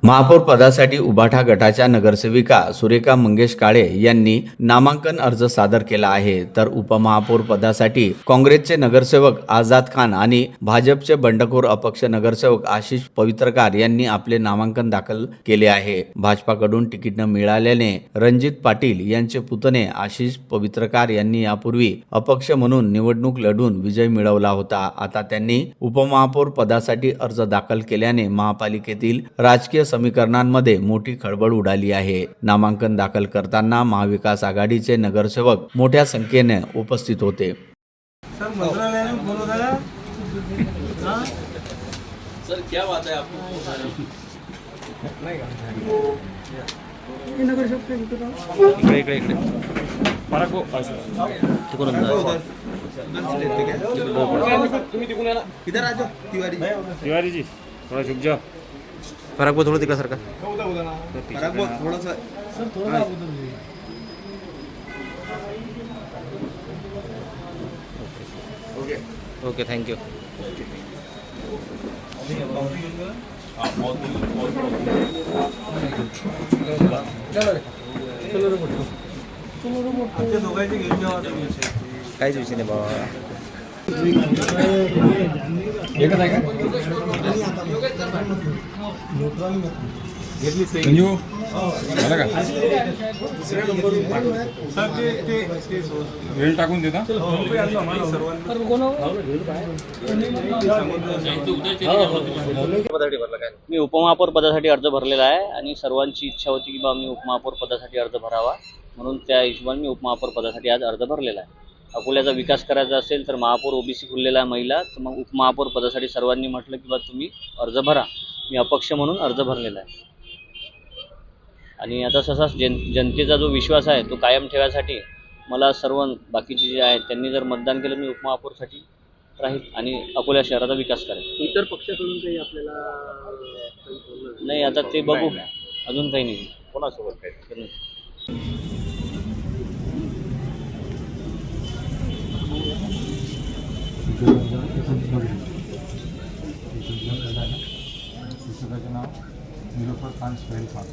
महापौर पदासाठी उभाटा गटाच्या नगरसेविका सुरेखा मंगेश काळे यांनी नामांकन अर्ज सादर केला आहे, तर उपमहापौर पदासाठी काँग्रेसचे नगरसेवक आझाद खान आणि भाजपचे बंडखोर अपक्ष नगरसेवक आशिष पवित्रकार यांनी आपले नामांकन दाखल केले आहे। भाजपाकडून तिकीट न मिळाल्याने रणजित पाटील यांचे पुतणे आशिष पवित्रकार यांनी यापूर्वी अपक्ष म्हणून निवडणूक लढवून विजय मिळवला होता। आता त्यांनी उपमहापौर पदासाठी अर्ज दाखल केल्याने महापालिकेतील राजकीय समीकरणांमध्ये मोठी खळबळ उडाली आहे। नामांकन दाखल करताना महाविकास आघाडीचे नगरसेवक मोठ्या संख्येने उपस्थित होते। सर क्या बात है आपको इधर आ जाओ तिवारी जी थोड़ा झुक जाओ। फरक बहुत थोड़ा दिखला सर का फरक बहुत थोड़ा सा सर थोड़ा ओके ओके थैंक यू। काहीच विषय नाही बाबा। वेळ टाकून देता मी उपमहापौर पदासाठी अर्ज भरलेला आहे आणि सर्वांची इच्छा होती की बा मी उपमहापौर पदासाठी अर्ज भरावा, म्हणून त्या हिशोबाने मी उपमहापौर पदासाठी आज अर्ज भरलेला आहे। अकोल्याचा विकास करायचा असेल तर महापौर ओबीसी खुललेला आहे महिला, तर मग उपमहापौर पदासाठी सर्वांनी म्हटलं की बा तुम्ही अर्ज भरा। मी अपक्ष म्हणून अर्ज भरलेला आहे आणि आता तसाच जनतेचा जो विश्वास आहे तो कायम ठेवायसाठी मला सर्व बाकीचे जे आहेत त्यांनी जर मतदान केलं मी उपमहापौरसाठी राहील आणि अकोला शहराचा विकास करेल। इतर पक्षाकडून काही आपल्याला नाही, आता ते बघू, अजून काही नाही कोणासोबत काही पुस्तकाचे नाव निलोफर खान सोहेल खान।